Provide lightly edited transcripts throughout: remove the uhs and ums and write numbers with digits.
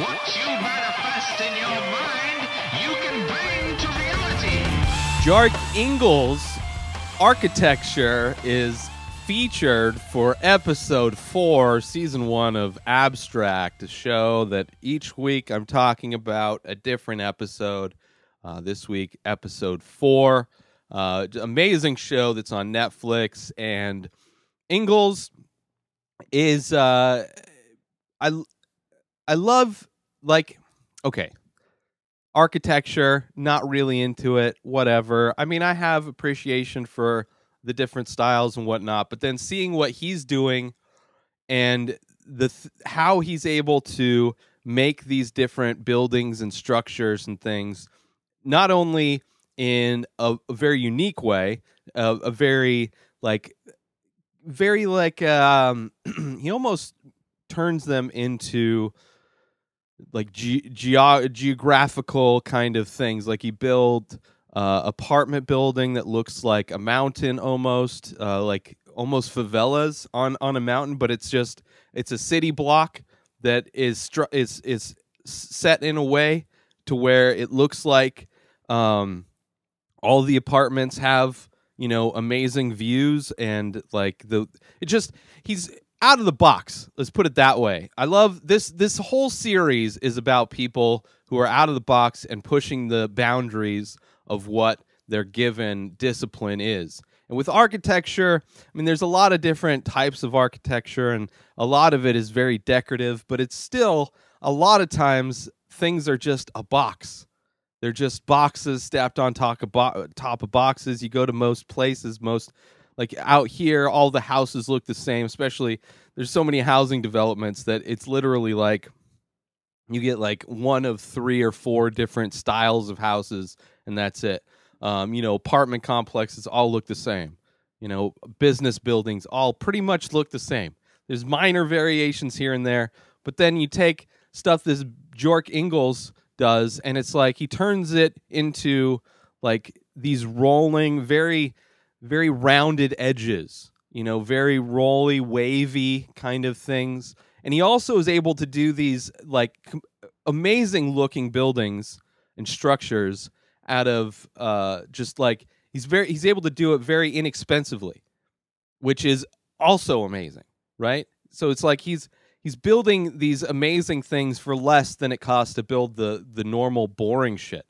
What you manifest in your mind, you can bring to reality. Bjarke Ingels' architecture is featured for episode 4, season 1 of Abstract, a show that each week I'm talking about a different episode. This week, episode 4. Amazing show that's on Netflix, and Ingels is I love, like, okay, architecture, not really into it, whatever. I mean, I have appreciation for the different styles and whatnot, but then seeing what he's doing and how he's able to make these different buildings and structures and things, not only in a very unique way, a very he almost turns them into like geographical kind of things. Like he built apartment building that looks like a mountain almost, like almost favelas on a mountain, but it's a city block that is set in a way to where it looks like all the apartments have, you know, amazing views, and like he's out of the box. Let's put it that way. I love this whole series is about people who are out of the box and pushing the boundaries of what their given discipline is. And with architecture, I mean, there's a lot of different types of architecture, and a lot of it is very decorative, but it's still, a lot of times, things are just a box. They're just boxes stacked on top of boxes. You go to most places, like out here, all the houses look the same, especially there's so many housing developments that it's literally like you get like one of 3 or 4 different styles of houses, and that's it. You know, apartment complexes all look the same. You know, business buildings all pretty much look the same. There's minor variations here and there, but then you take stuff this Bjarke Ingels does, and it's like he turns it into like these rolling, very very rounded edges, you know, very rolly, wavy kind of things. And he also is able to do these like amazing looking buildings and structures out of just like he's able to do it very inexpensively, which is also amazing, right? So it's like he's building these amazing things for less than it costs to build the normal boring shit.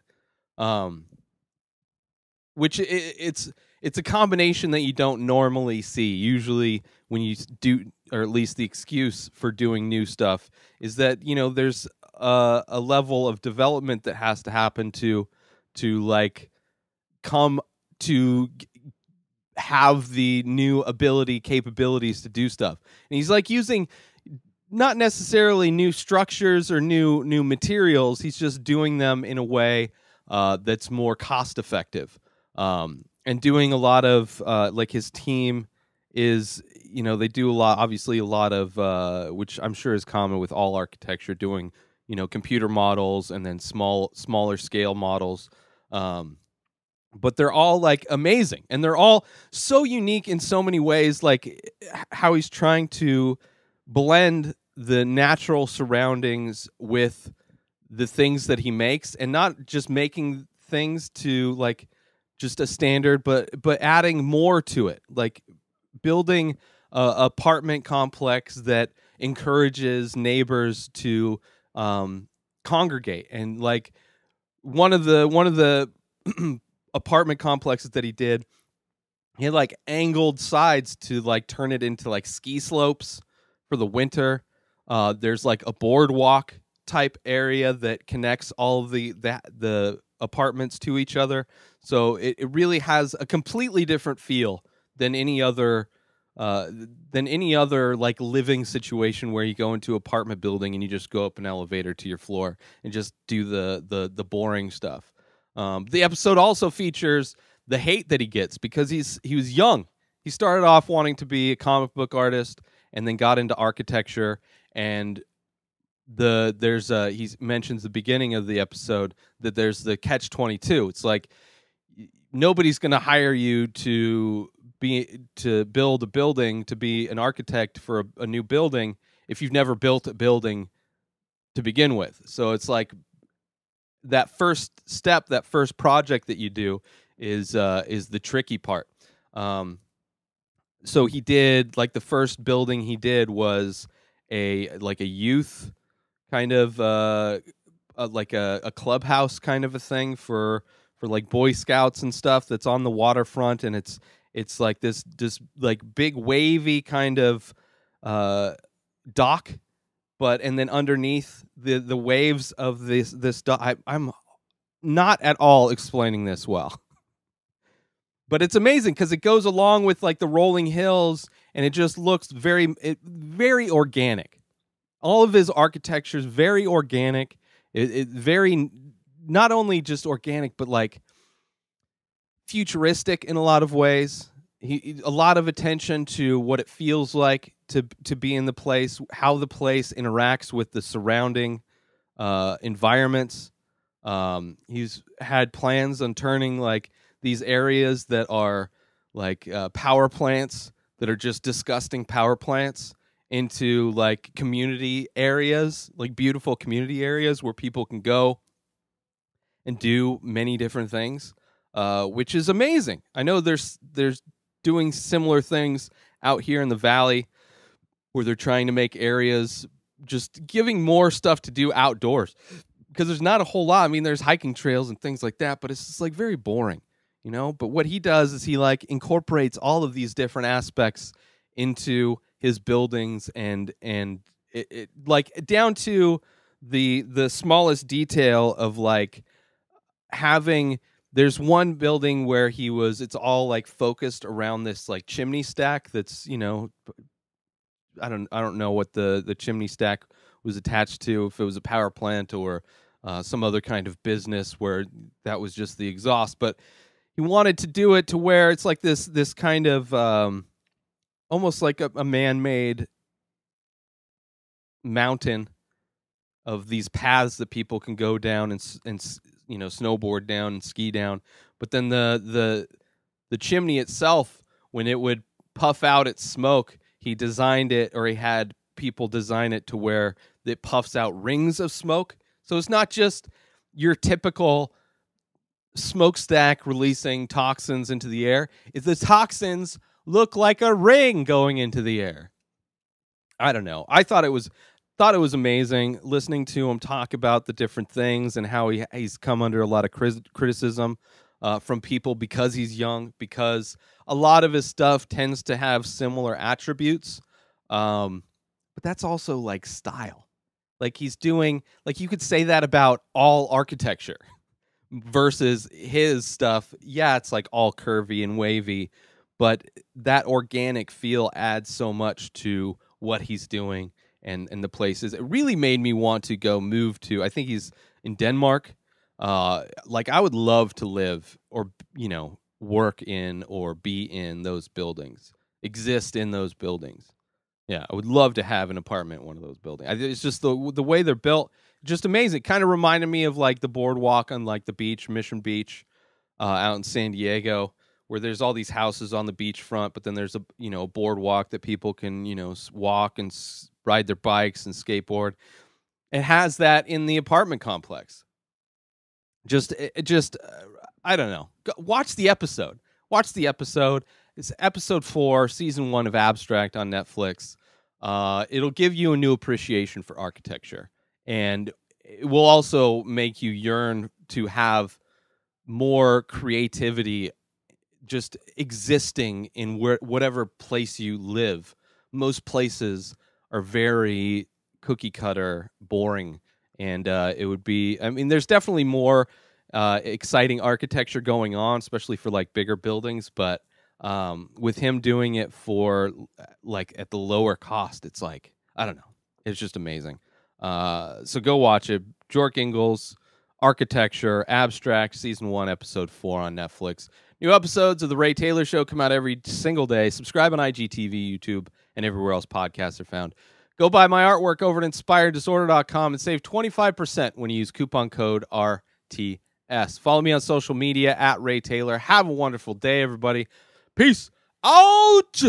Which it's a combination that you don't normally see. Usually when you do, or at least the excuse for doing new stuff is that, you know, there's a level of development that has to happen to like come to have the new capabilities to do stuff. And he's like using not necessarily new structures or new materials. He's just doing them in a way that's more cost effective. And doing a lot of like his team is, you know, they do obviously a lot of which I'm sure is common with all architecture, doing, you know, computer models and then smaller scale models. But they're all like amazing, and they're all so unique in so many ways, like how he's trying to blend the natural surroundings with the things that he makes, and not just making things to like just a standard, but adding more to it, like building a apartment complex that encourages neighbors to congregate. And like one of the apartment complexes that he had like angled sides to like turn it into like ski slopes for the winter. There's like a boardwalk type area that connects all of the apartments to each other, so it really has a completely different feel than any other like living situation where you go into an apartment building and you just go up an elevator to your floor and just do the boring stuff. The episode also features the hate that he gets because he was young. He started off wanting to be a comic book artist and then got into architecture, and he mentions the beginning of the episode that there's the catch-22. It's like nobody's going to hire you to build a building, to be an architect for a new building, if you've never built a building to begin with. So it's like that first step, that first project that you do is the tricky part. So he did, like, the first building he did was a youth kind of like a clubhouse kind of a thing for like Boy Scouts and stuff that's on the waterfront, and it's like this like big wavy kind of dock, and then underneath the waves of this dock, I'm not at all explaining this well. But it's amazing because it goes along with like the rolling hills, and it just looks very organic. All of his architecture is very organic. It very, not only just organic, but like futuristic in a lot of ways. A lot of attention to what it feels like to be in the place, how the place interacts with the surrounding environments. He's had plans on turning like these areas that are like power plants that are just disgusting power plants into like community areas, like beautiful community areas where people can go and do many different things, which is amazing. I know there's doing similar things out here in the valley where they're trying to make areas, just giving more stuff to do outdoors, because there's not a whole lot. I mean, there's hiking trails and things like that, but it's just like very boring. You know, but what he does is he like incorporates all of these different aspects into his buildings, and it like down to the smallest detail of like having. There's one building where it's all like focused around this like chimney stack that's, you know, I don't know what the chimney stack was attached to, if it was a power plant or some other kind of business where that was just the exhaust, but he wanted to do it to where it's like this kind of almost like a man-made mountain of these paths that people can go down and you know, snowboard down and ski down. But then the chimney itself, when it would puff out its smoke, he designed it, or he had people design it to where it puffs out rings of smoke. So it's not just your typical smokestack releasing toxins into the air. The toxins look like a ring going into the air. I don't know. I thought it was amazing listening to him talk about the different things and how he's come under a lot of criticism from people because he's young, because a lot of his stuff tends to have similar attributes. But that's also like style. Like he's doing, like you could say that about all architecture. Versus his stuff, yeah, it's like all curvy and wavy, but that organic feel adds so much to what he's doing and the places. It really made me want to go move to, I think he's in Denmark. Like I would love to live or, you know, work in or be in those buildings, exist in those buildings. Yeah, I would love to have an apartment in one of those buildings. It's just the way they're built. Just amazing. Kind of reminded me of like the boardwalk on like the beach, Mission Beach, out in San Diego, where there's all these houses on the beachfront, but then there's a, you know, boardwalk that people can, you know, walk and ride their bikes and skateboard. It has that in the apartment complex. Just I don't know. Watch the episode. Watch the episode. It's episode 4, season 1 of Abstract on Netflix. It'll give you a new appreciation for architecture. And it will also make you yearn to have more creativity just existing in whatever place you live. Most places are very cookie cutter, boring. And it would be, I mean, there's definitely more exciting architecture going on, especially for like bigger buildings. But with him doing it for like at the lower cost, it's like, I don't know. It's just amazing. So go watch it. Bjarke Ingels, Architecture, Abstract, Season 1, Episode 4 on Netflix. New episodes of The Ray Taylor Show come out every single day. Subscribe on IGTV, YouTube, and everywhere else podcasts are found. Go buy my artwork over at InspiredDisorder.com and save 25% when you use coupon code RTS. Follow me on social media at Ray Taylor. Have a wonderful day, everybody. Peace out!